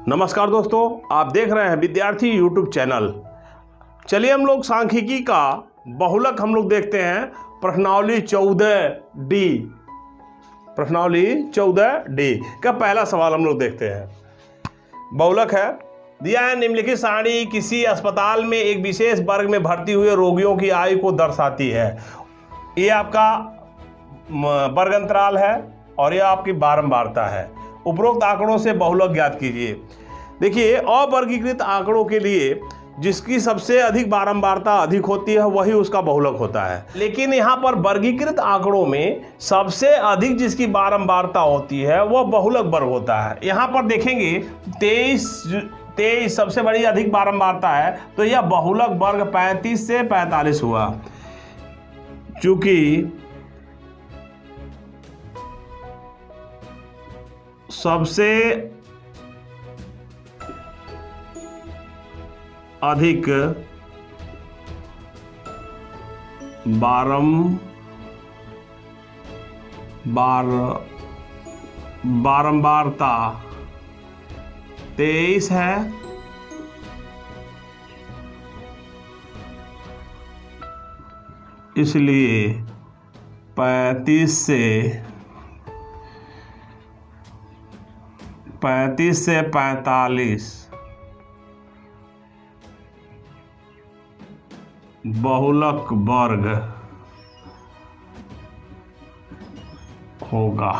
नमस्कार दोस्तों, आप देख रहे हैं विद्यार्थी यूट्यूब चैनल। चलिए हम लोग सांख्यिकी का बहुलक हम लोग देखते हैं। प्रश्नावली 14D, प्रश्नावली 14D का पहला सवाल हम लोग देखते हैं। बहुलक है, दिया है निम्नलिखित सारणी किसी अस्पताल में एक विशेष वर्ग में भर्ती हुए रोगियों की आयु को दर्शाती है। ये आपका वर्ग अंतराल है और ये आपकी बारंबारता है। उपरोक्त आंकड़ों से बहुलक ज्ञात कीजिए। देखिए, अवर्गीकृत आंकड़ों के लिए जिसकी सबसे अधिक बारंबारता अधिक होती है वही उसका बहुलक होता है, लेकिन यहाँ पर वर्गीकृत आंकड़ों में सबसे अधिक जिसकी बारंबारता होती है वह बहुलक वर्ग होता है। यहाँ पर देखेंगे 23 सबसे बड़ी अधिक बारंबारता है, तो यह बहुलक वर्ग 35 से 45 हुआ। चूंकि सबसे अधिक बारंबारता 23 है, इसलिए 35 से 45 बहुलक वर्ग होगा।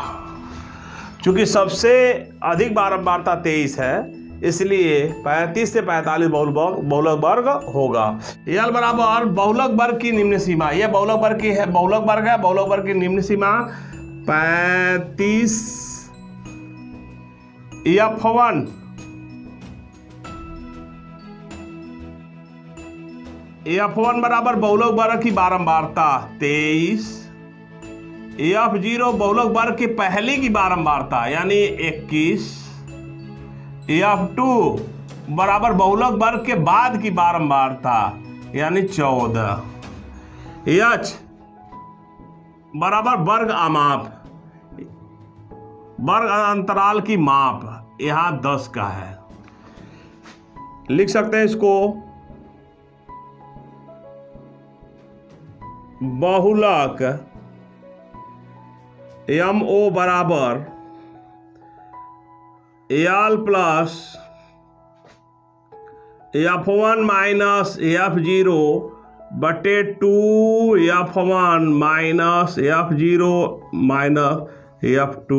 चूंकि सबसे अधिक बारंबारता 23 है, इसलिए 35 से 45 बहुलक वर्ग होगा। यल बराबर बहुलक वर्ग की निम्न सीमा, यह बहुलक वर्ग की है, बहुलक वर्ग है। बहुलक वर्ग की निम्न सीमा 35 F1 बराबर बहुलक वर्ग की बारंबारता 23, F0 बहुलक वर्ग के पहले की बारंबारता यानी 21, F2 बराबर बहुलक वर्ग के बाद की बारंबारता यानी 14, H बराबर वर्ग अमाप, वर्ग अंतराल की माप यहां 10 का है। लिख सकते हैं इसको बहुलक MO बराबर AL plus F1 minus F0 बटे 2 F1 minus F0 minus F2।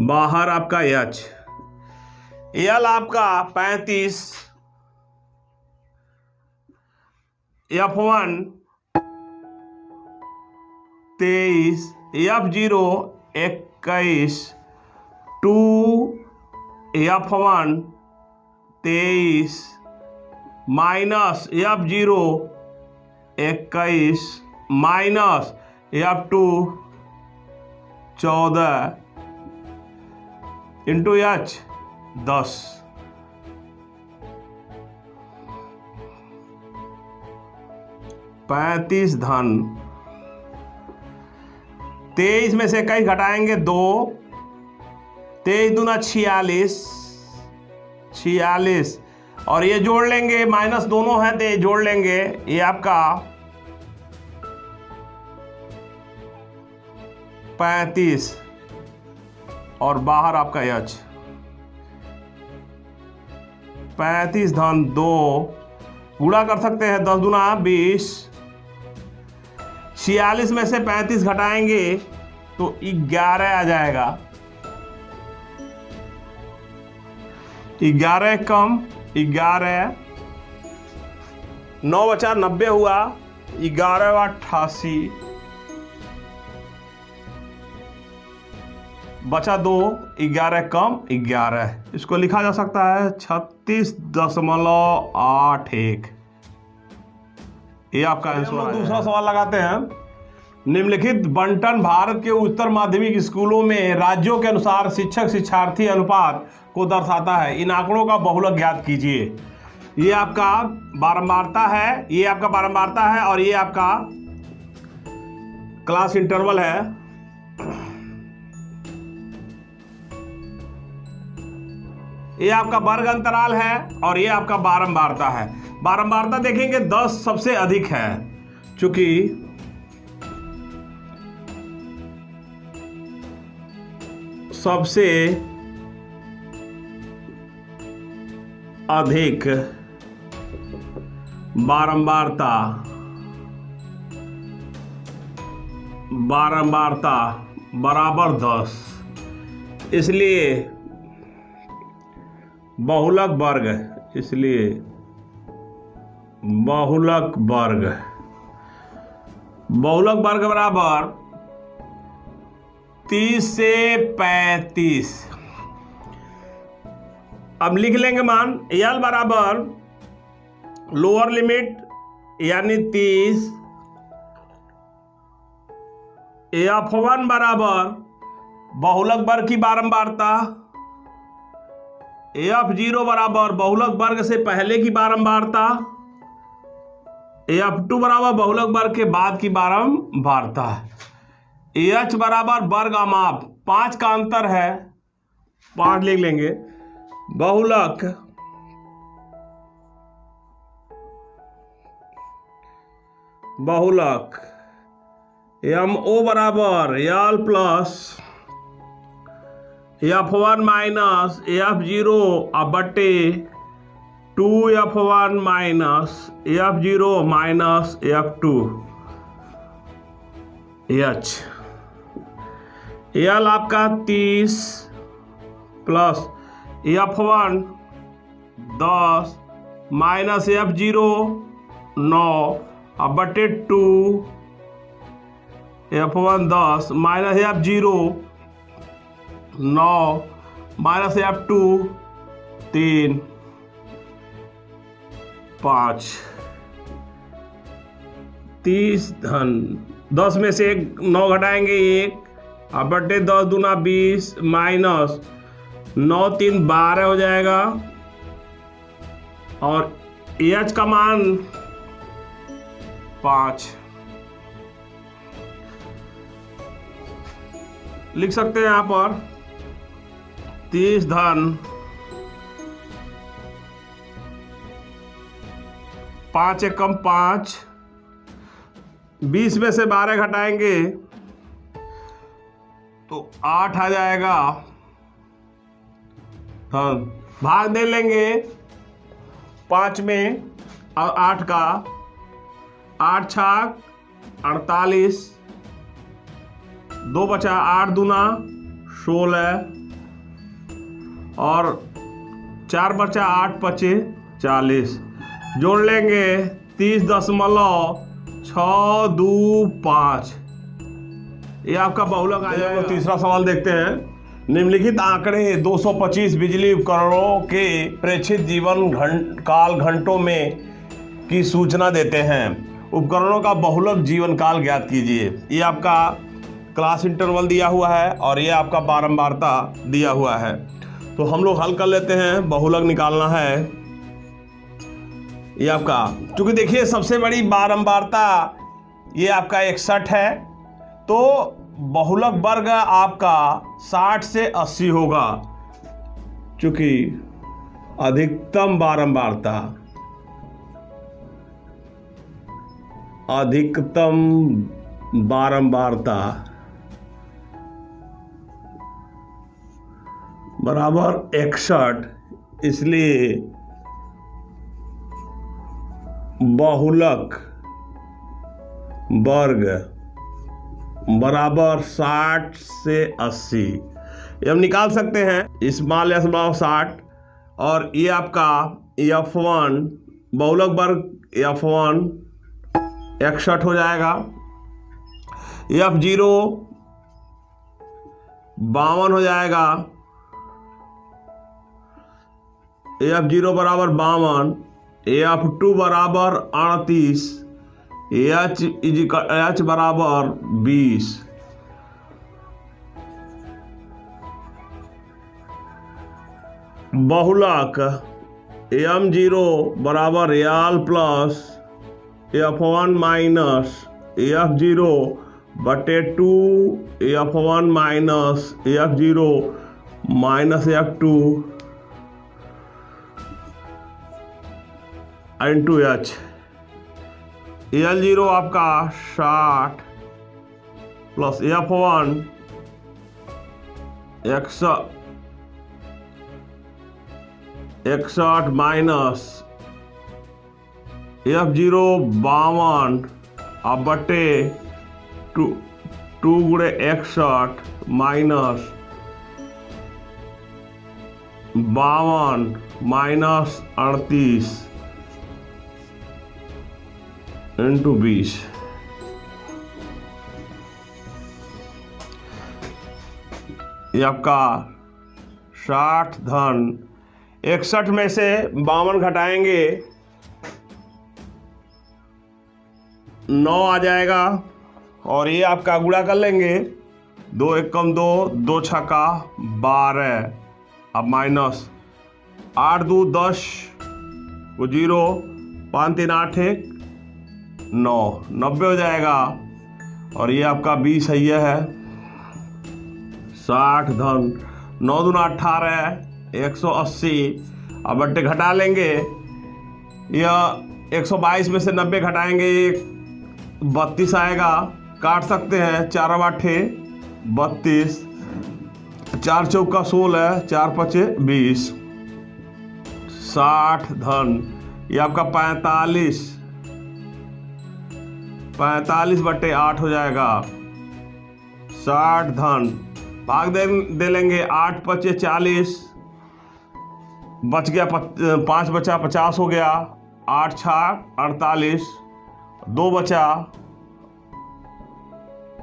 बाहर आपका H, L आपका 35, F1 23, F0 21, 2 F1 23 minus F0 21 minus F2 14 into H 10। पैंतीस धन 23 में से कई घटाएंगे 2, 23 दूना 46 और ये जोड़ लेंगे, माइनस दोनों हैं तो ये जोड़ लेंगे, ये आपका 35 और बाहर आपका H 35 धन 2 गुणा कर सकते हैं, 10 दूना 20, 46 में से 35 घटाएंगे तो 11 आ जाएगा। 11 कम 11, 9 बचा 90 हुआ, 11 88 बचा 2, 11 कम 11। इसको लिखा जा सकता है 36.81। ये आपका आंसर। दूसरा सवाल लगाते हैं। निम्नलिखित बंटन भारत के उच्चतर माध्यमिक स्कूलों में राज्यों के अनुसार शिक्षक शिक्षार्थी अनुपात को दर्शाता है। इन आंकड़ों का बहुलक ज्ञात कीजिए। ये आपका बारंबारता है, ये आपका बारंबारता है और ये आपका क्लास इंटरवल है। ये आपका वर्ग अंतराल है और ये आपका बारंबारता है। बारंबारता देखेंगे 10 सबसे अधिक है, चूंकि सबसे अधिक बारंबारता बराबर 10, इसलिए बहुलक वर्ग, इसलिए बहुलक वर्ग बराबर 30 से 35। अब लिख लेंगे मान यल बराबर लोअर लिमिट यानी 30, F1 बराबर बहुलक वर्ग की बारंबारता, F0 बराबर बहुलक वर्ग से पहले की बारंबारता, F2 बराबर बहुलक वर्ग के बाद की बारंबारता, H बराबर वर्ग अमाप 5 का अंतर है, 5 लिख लेंगे। बहुलक MO बराबर यल प्लस F1 माइनस F0 बटे 2F1 minus F0 minus F2 H। यल आपका 30 प्लस F1 10 माइनस F0 9 बटे 2 F1 10 minus F0 9 minus F2 3 5। 30 धन 10 में से 9 घटाएंगे 1 बटे 10 दूना 20 माइनस 9 3 12 हो जाएगा और H का मान 5 लिख सकते हैं यहां पर। 30 धन 5 एकम 5, 20 में से 12 घटाएंगे तो 8 आ जाएगा। हाँ, भाग दे लेंगे 5 में और 8 का, 8 छाक 48, 2 बचा 8 दूना 16 और 4 बचा 8 पचे 40, जोड़ लेंगे 30.625। ये आपका बहुलक आ जाएगा। तो तीसरा सवाल देखते हैं। निम्नलिखित आंकड़े 225 बिजली उपकरणों के प्रेक्षित जीवन काल घंटों में की सूचना देते हैं। उपकरणों का बहुलक जीवन काल ज्ञात कीजिए। ये आपका क्लास इंटरवल दिया हुआ है और ये आपका बारंबारता दिया हुआ है। तो हम लोग हल कर लेते हैं। बहुलक निकालना है ये आपका, क्योंकि देखिए सबसे बड़ी बारंबारता ये आपका 61 है, तो बहुलक वर्ग आपका 60 से 80 होगा, क्योंकि अधिकतम बारंबारता बराबर 61, इसलिए बहुलक वर्ग बराबर 60 से 80। ये हम निकाल सकते हैं। स्मॉल एस बराबर 60 और ये आपका F1 बहुलक वर्ग F1 61 हो जाएगा, F0 52 हो जाएगा, F0 बराबर 52, F2 बराबर 38, H बराबर 20। बहुलक M0 बराबर यल प्लस F1 माइनस F0 बटे 2 F1 minus F0 minus F2 into H. L0 आपका 60 प्लस F1 61 माइनस F0 52 अब बटे 2 गुणे 61 माइनस 52 माइनस 38 इंटू 20। ये आपका 60 धन 61 में से 52 घटाएंगे 9 आ जाएगा, और ये आपका गुणा कर लेंगे 2 एकम 2, 2 छक्का 12, अब माइनस 8 2 10 को 0, 5 3 8 1 9, 90 हो जाएगा, और ये आपका 20 है 60 धन 9 दूना 18 180। अब बट्टे घटा लेंगे, यह 122 में से 90 घटाएंगे 32 आएगा, काट सकते हैं 4 8 32, 4 चौका 16, 4 5 20। 60 धन ये आपका 45 बट्टे 8 हो जाएगा। 60 धन भाग दे लेंगे 8 5 40, बच गया 5 बचा 50 हो गया, 8 6 48, 2 बचा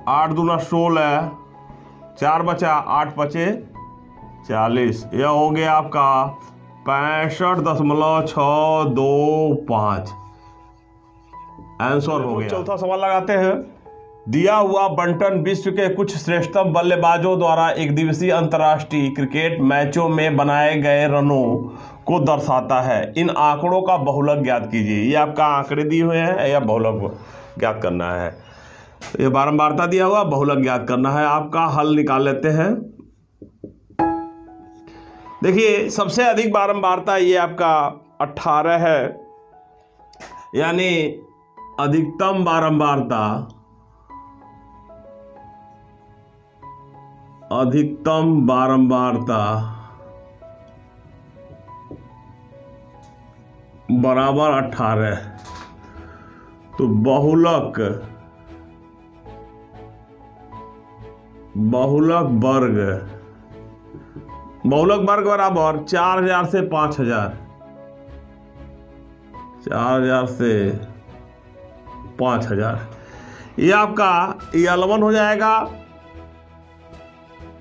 8 दूना 16, 4 बचा 8 5 40। यह हो गया आपका 65.625 आंसर हो गया। चौथा सवाल लगाते हैं। दिया हुआ बंटन विश्व के कुछ श्रेष्ठतम बल्लेबाजों द्वारा एक दिवसीय अंतर्राष्ट्रीय क्रिकेट मैचों में बनाए गए रनों को दर्शाता है। इन आंकड़ों का बहुलक ज्ञात कीजिए। ये आपका आंकड़े दिए हुए हैं या बहुलक ज्ञात करना है। ये बारंबारता दिया हुआ, बहुलक ज्ञात करना है। आपका हल निकाल लेते हैं। देखिए सबसे अधिक बारंबारता ये आपका 18 है, यानी अधिकतम बारंबारता 18 तो बहुलक वर्ग बराबर 4000 से 5000, 4000 से 5000। ये आपका L1 हो जाएगा।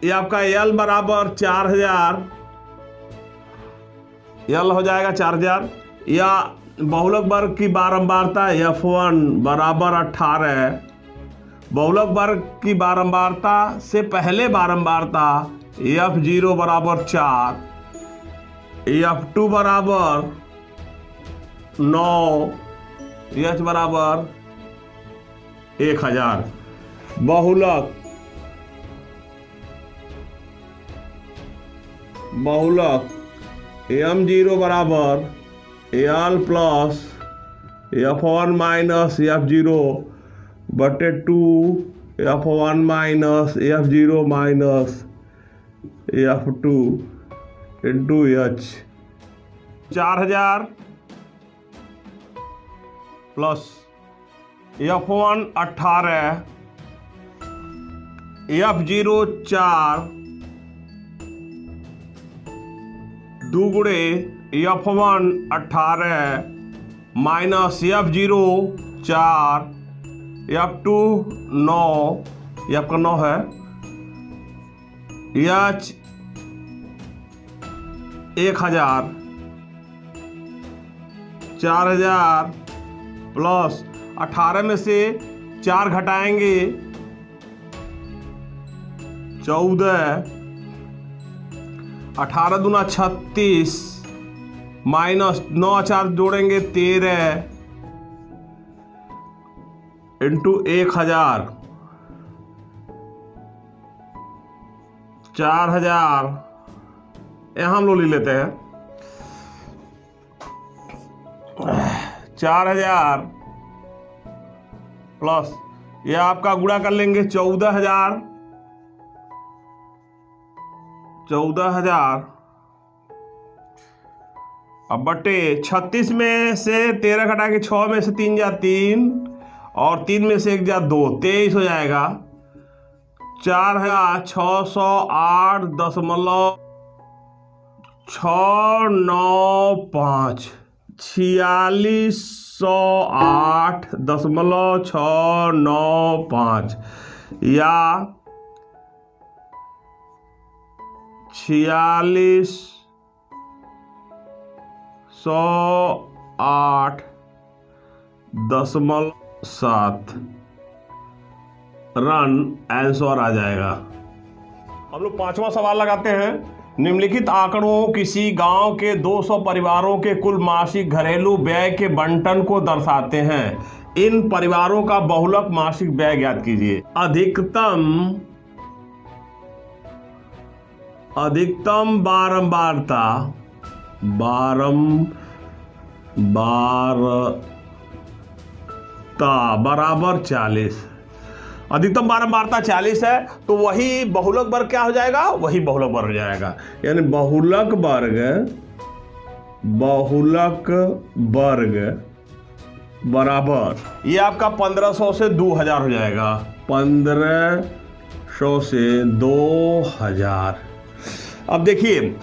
ये आपका L बराबर 4000, L हो जाएगा 4000। या बहुलक वर्ग की बारंबारता F1 बराबर 18। बहुलक वर्ग की बारंबारता से पहले बारंबारता F0 बराबर 4, F2 बराबर 9, H बराबर 1000। बहुलक M0 बराबर L plus F1 minus F0 बटे 2 F1 minus F0 minus F2 into H। 4000 plus F1 18, F0 4, 2 गुणे F1 18 माइनस F0 4, F2 9, ये आपका 9 है। H 1000, 4000 प्लस 18 में से 4 घटाएंगे 14, 18 दूना 36 माइनस 9 4 जोड़ेंगे 13 इंटू 1000, 4000। यहाँ हम लोग ले लेते हैं 4000 प्लस ये आपका गुणा कर लेंगे 14000 अब बटे 36 में से 13 घटा के 6 में से 3 जा 3 और 3 में से 1 जा 2, 23 हो जाएगा। 4608.695 4608.695 या 4608.7 रन आंसर आ जाएगा। हम लोग 5वां सवाल लगाते हैं। निम्नलिखित आंकड़ों किसी गांव के 200 परिवारों के कुल मासिक घरेलू व्यय के बंटन को दर्शाते हैं। इन परिवारों का बहुलक मासिक व्यय ज्ञात कीजिए। अधिकतम बारंबारता बराबर 40। अधिकतम बारंबारता 40 है तो वही बहुलक वर्ग क्या हो जाएगा? वही बहुलक वर्ग हो जाएगा। यानी बहुलक वर्ग बराबर ये आपका 1500 से 2000 हो जाएगा। 1500 से 2000। अब देखिए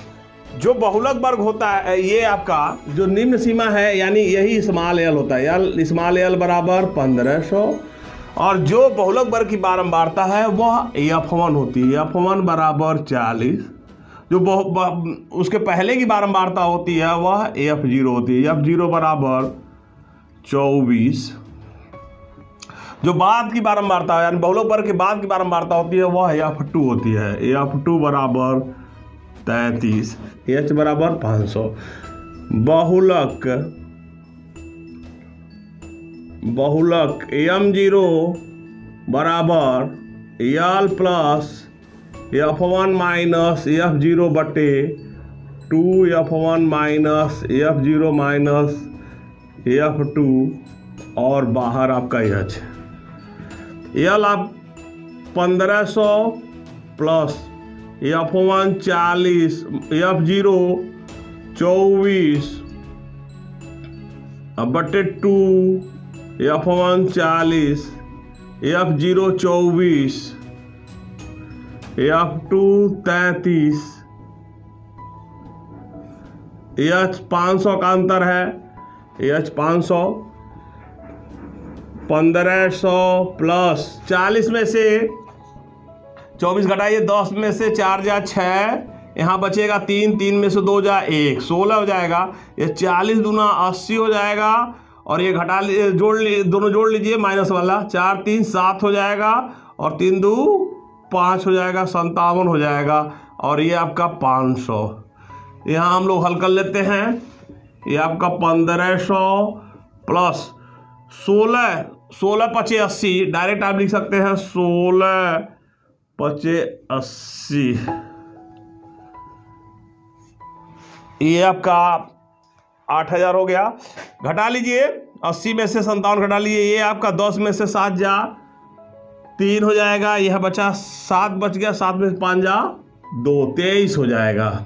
जो बहुलक वर्ग होता है ये आपका जो निम्न सीमा है यानी यही स्मॉल एल होता है। स्मॉल एल बराबर 1500 और जो बहुलक वर्ग की बारंबारता है वह F1 होती है। F1 बराबर 40। जो उसके पहले की बारंबारता होती है वह F0 होती है। F0 बराबर 24। जो बाद की बारंबारता है यानी बहुलक वर्ग के बाद की बारंबारता होती है वह F2 होती है। F2 बराबर 33। H बराबर 500। बहुलक M0 बराबर L plus F1 minus F0 बटे 2 F1 minus F0 minus F2 और बाहर आपका H। L आप 1500 प्लस F1 40 F0 24 अब बटे 2 F1 40 F0 24 F2 33 H 500 का अंतर है। H 500 1500 प्लस 40 में से 24 घटाइए 10 में से 4 जा 6 यहाँ बचेगा 3 3 में से 2 जा 1 16 हो जाएगा। ये 40 दूना 80 हो जाएगा और ये घटा दोनों जोड़ लीजिए माइनस वाला 4 3 7 हो जाएगा और 3 2 5 हो जाएगा 57 हो जाएगा और ये आपका 500। यहाँ हम लोग हल कर लेते हैं। ये आपका 1500 प्लस 16 पचे 80 डायरेक्ट आप लिख सकते हैं 16 पचे 80। ये आपका 8000 हो गया। घटा लीजिए 80 में से 57 घटा लीजिए। ये आपका 10 में से 7 जा 3 हो जाएगा। यह बचा 7 बच गया 7 में से 5 जा 2 23 हो जाएगा।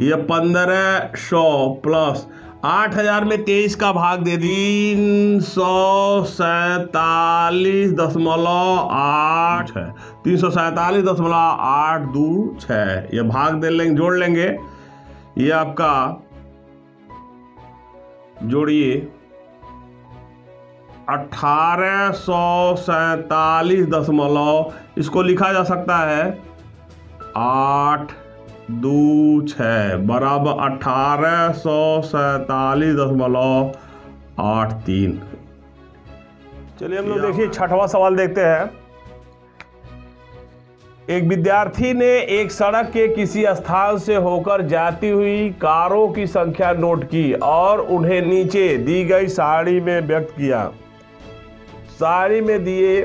ये 1500 प्लस 8000 में 23 का भाग दे 347.8 है। 347.826 ये भाग दे लेंगे जोड़ लेंगे। ये आपका जोड़िए 1847 इसको लिखा जा सकता है 826 बराबर 1847.83। चलिए हम लोग देखिए 6वां सवाल देखते हैं। एक विद्यार्थी ने एक सड़क के किसी स्थान से होकर जाती हुई कारों की संख्या नोट की और उन्हें नीचे दी गई सारणी में व्यक्त किया। सारणी में दिए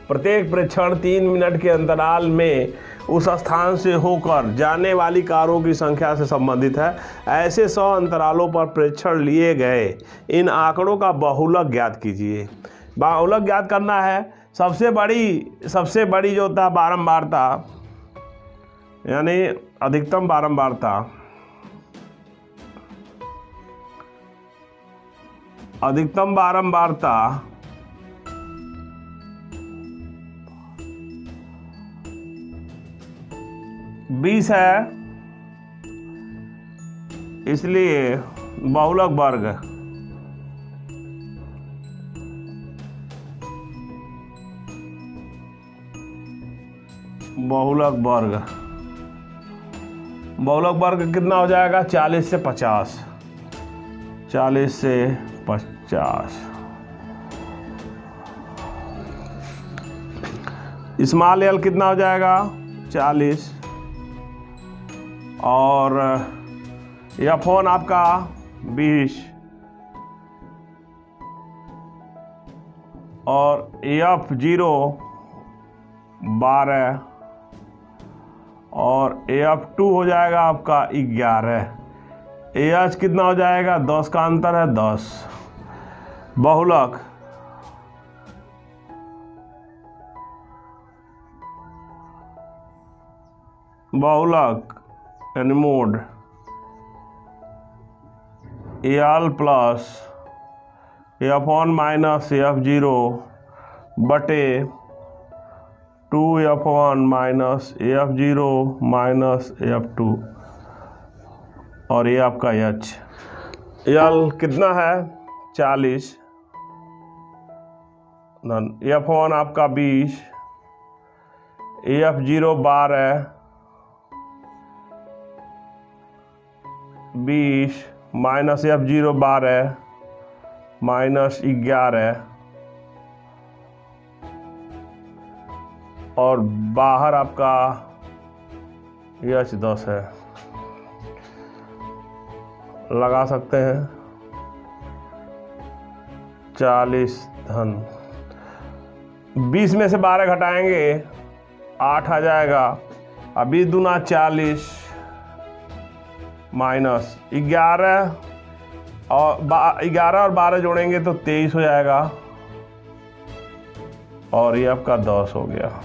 प्रत्येक प्रेक्षण 3 मिनट के अंतराल में उस स्थान से होकर जाने वाली कारों की संख्या से संबंधित है। ऐसे 100 अंतरालों पर प्रेक्षण लिए गए। इन आंकड़ों का बहुलक ज्ञात कीजिए। बहुलक ज्ञात करना है। सबसे बड़ी जो होता है बारंबारता, यानी अधिकतम बारंबारता, अधिकतम बारंबारता 20 है, इसलिए बहुलक वर्ग कितना हो जाएगा? 40 से 50, 40 से 50। स्मॉल एल कितना हो जाएगा? 40। और F1 आपका 20 और F0 12 और F2 हो जाएगा आपका 11। AH कितना हो जाएगा? 10 का अंतर है, 10। बहुलक यानी mode AL plus F1 minus F0 बटे 2F1 minus F0 minus F2 और ये आपका H। L कितना है? 40। F1 आपका 20, F0 12, 20 माइनस F0 12 माइनस 11 और बाहर आपका H 10 है। लगा सकते हैं। 40 धन 20 में से 12 घटाएंगे 8 आ जाएगा। अभी 20 दूना 40 माइनस 11 और 12 जोड़ेंगे तो 23 हो जाएगा और ये आपका 10 हो गया।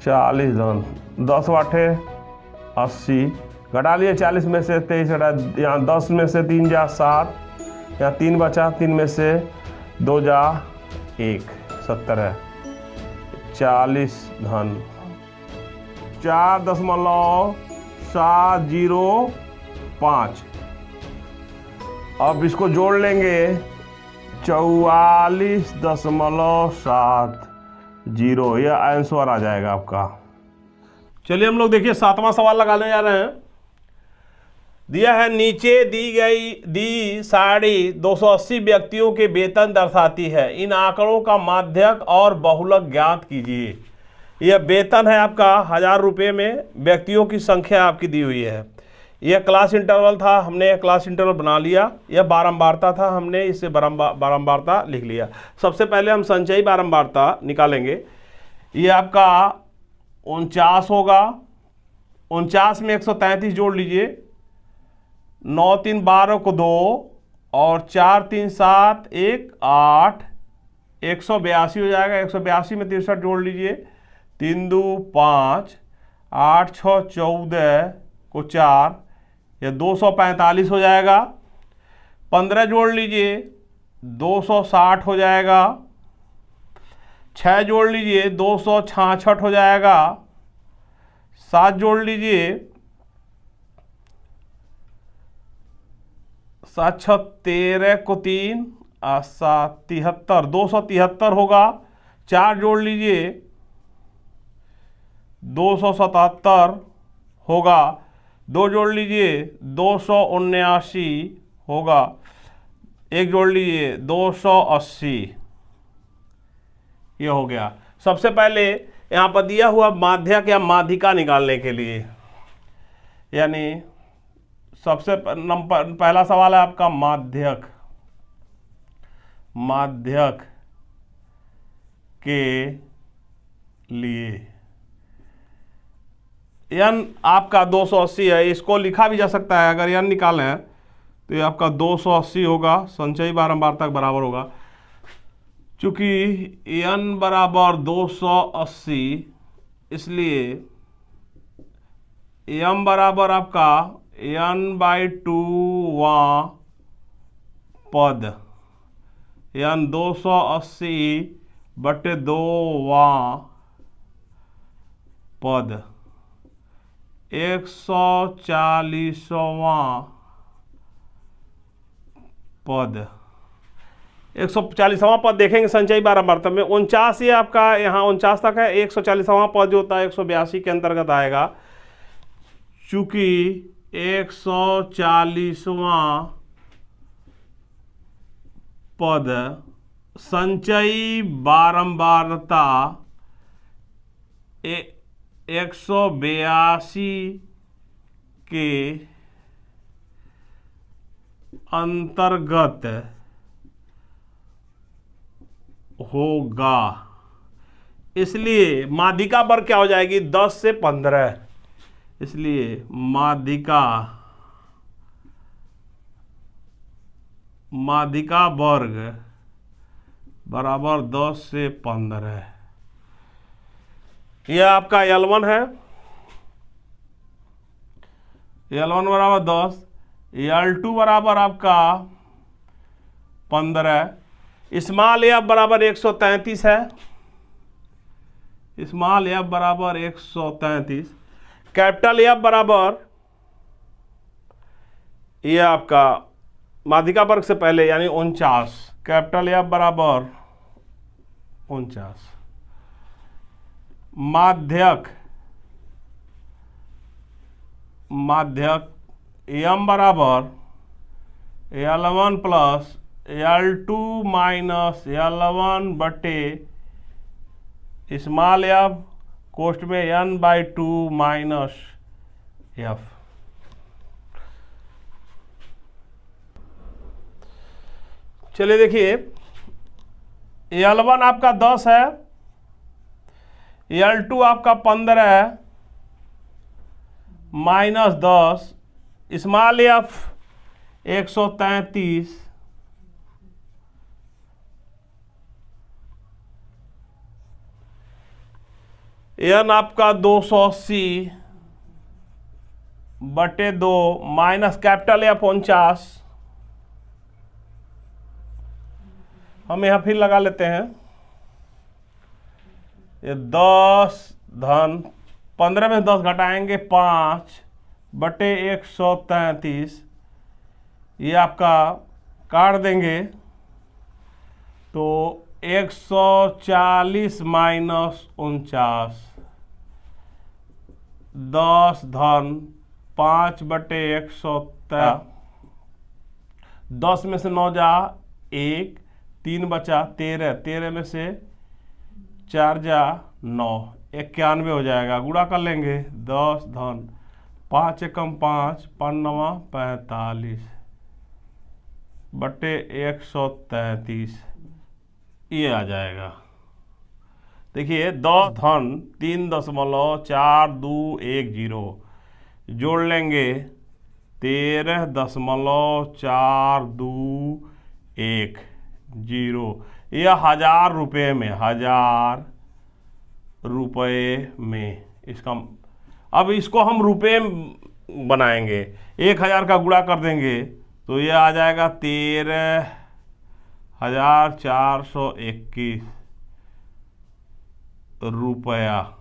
40 धन 10 वाटे 80 घटा लिए। 40 में से 23 घटा, यहाँ 10 में से 3 जा 7, यहाँ 3 बचा, 3 में से 2 जा 1, 70 है। 40 धन 4.705। अब इसको जोड़ लेंगे 44.70। यह आंसर आ जाएगा आपका। चलिए हम लोग देखिए 7वां सवाल लगाने जा रहे हैं। दिया है नीचे दी साड़ी 280 व्यक्तियों के वेतन दर्शाती है। इन आंकड़ों का माध्यक और बहुलक ज्ञात कीजिए। यह वेतन है आपका 1000 रुपये में, व्यक्तियों की संख्या आपकी दी हुई है। यह क्लास इंटरवल था, हमने यह क्लास इंटरवल बना लिया। यह बारंबारता था, हमने इसे बारंबारता लिख लिया। सबसे पहले हम संचयी बारंबारता निकालेंगे। यह आपका 49 होगा। 49 में 133 जोड़ लीजिए। 9 3 12 को 2 और 4 3 7 1 8, 182 हो जाएगा। 182 में 63 जोड़ लीजिए। 3 2 5, 8 6 14 को 4, यह 245 हो जाएगा। 15 जोड़ लीजिए 260 हो जाएगा। 6 जोड़ लीजिए 266 हो जाएगा। 7 जोड़ लीजिए 7 6 13 को 3 7 73, 273 होगा। 4 जोड़ लीजिए 277 होगा। 2 जोड़ लीजिए 279 होगा। 1 जोड़ लीजिए 280। ये हो गया। सबसे पहले यहाँ पर दिया हुआ माध्यक या माध्यिका निकालने के लिए, यानी सबसे पहला सवाल है आपका माध्यक के लिए। n आपका 280 है, इसको लिखा भी जा सकता है, अगर n निकालें तो ये आपका 280 होगा, संचयी बारंबारता के बराबर होगा। चूँकि n बराबर 280, इसलिए m बराबर आपका n/2वां पद, n 280/2वां पद 140वां पद, 140वां पद देखेंगे संचयी बारंबारता में। 49 ये आपका यहाँ 49 तक है, 140वां पद जो होता है 182 के अंतर्गत आएगा। चूंकि 140वां पद संचयी बारंबारता 182 के अंतर्गत होगा, इसलिए माध्यिका वर्ग क्या हो जाएगी 10 से 15, इसलिए माध्यिका वर्ग बराबर 10 से 15। यह आपका L1 है, L1 बराबर 10, L2 बराबर आपका 15, स्मॉल एफ बराबर 133 है, स्मॉल एफ बराबर 133, कैपिटल एफ बराबर ये आपका माध्यिका वर्ग से पहले यानी 49, कैपिटल एफ बराबर 49, माध्यक एम बराबर L1 plus L2 minus L1 बटे स्मॉल एफ कोष्ठ में n/2 माइनस एफ। चलिए देखिए, L1 आपका 10 है, L2 आपका 15 है, माइनस 10, स्मॉल एफ 133, n आपका 280/2 माइनस कैपिटल एफ 49, हम यहाँ फिर लगा लेते हैं, ये 10 धन 15 में 10 घटाएंगे 5/133, ये आपका काट देंगे तो 140 माइनस 49, 10 धन 5/113, 10 में से 9 जा 1, 3 बचा 13, 13 में से 4 जा 9, 91 हो जाएगा। गुणा कर लेंगे 10 धन 5 एकम 5, 5 9 45/133, ये आ जाएगा। देखिए 10 धन 3.4210 जोड़ लेंगे 13.421, यह 1000 रुपये में, 1000 रुपये में इसका। अब इसको हम रुपये बनाएंगे, 1000 का गुणा कर देंगे तो यह आ जाएगा 13,421 रुपया,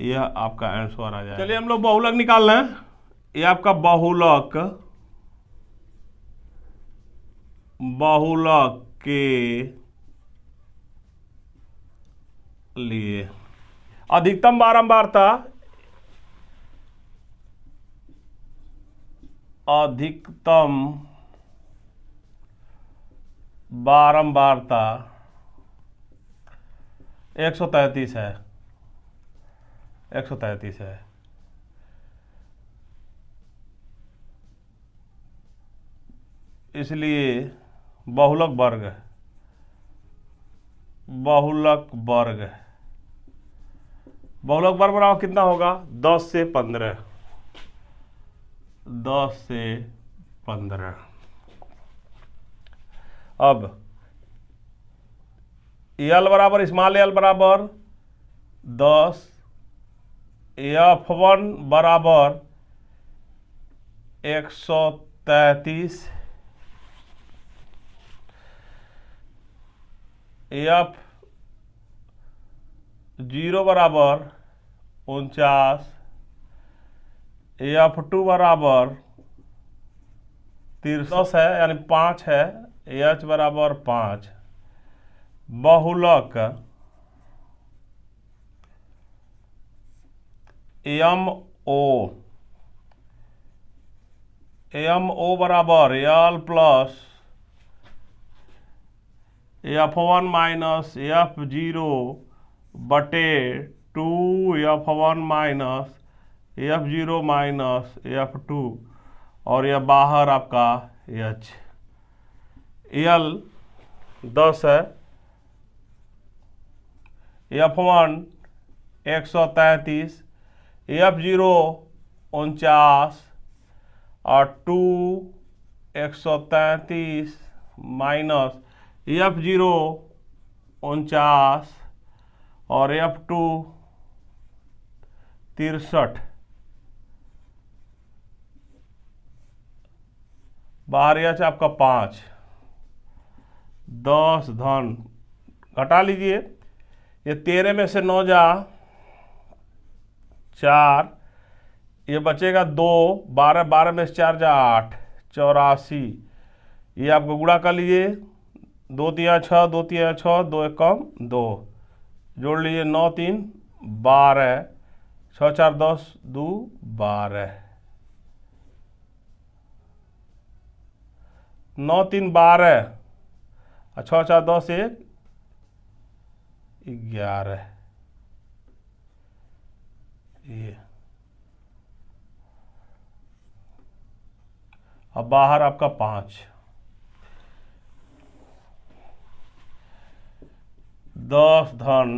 यह आपका आंसर आ जाएगा। चलिए हम लोग बहुलक निकाल लें, यह आपका बहुलक के लिए अधिकतम बारंबारता, अधिकतम बारंबारता 133 है, 133 है। इसलिए बहुलक वर्ग बहुलक बार बराबर कितना होगा 10 से 15, 10 से 15। अब यल बराबर स्मॉल एल बराबर 10, F1 बराबर 133, F0 बराबर 49, F2 बराबर 10 है यानी 5 है, H बराबर 5। बहुलक MO बराबर L plus F1 minus F0 बटे 2 F1 minus F0 minus F2, और यह बाहर आपका H। L 10 है, F1 133, F0 49 और 2 133 माइनस F0 49 और F2 63, बाहर H आपका 5, 10 धन घटा लीजिए, ये 13 में से 9 जा 4, ये बचेगा 2, 12, 12 में से 4 जा 8, 84। ये आपको गुणा कर लीजिए, 2 3 6, 2 3 6, 2 1 कम 2, जोड़ लीजिए 9 3 12, 6 4 10, 2 12, 9 3 12 और 6 4 10 1 11। ये अब बाहर आपका 5, 10 धन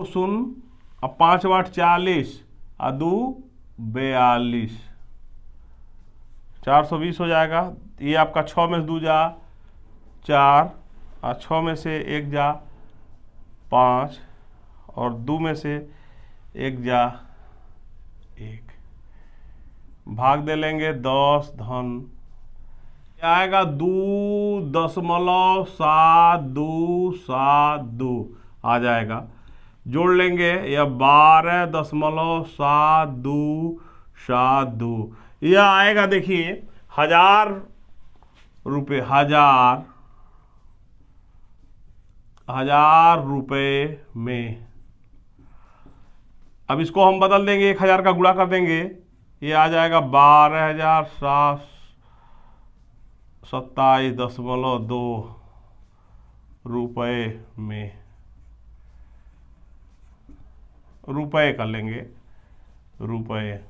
0, अब 5 8 40 और 2 42, 420 हो जाएगा। ये आपका 6 में से 2 जा 4 और 6 में से 1 जा 5 और 2 में से 1 जा 1, भाग दे लेंगे 10 धन, आएगा 2.7272 आ जाएगा, जोड़ लेंगे यह 12.7272, यह आएगा देखिए 1000 रुपये, 1000 रुपये में। अब इसको हम बदल देंगे, 1000 का गुणा कर देंगे, ये आ जाएगा 12,727.2 रुपये में, रुपये कर लेंगे रुपये।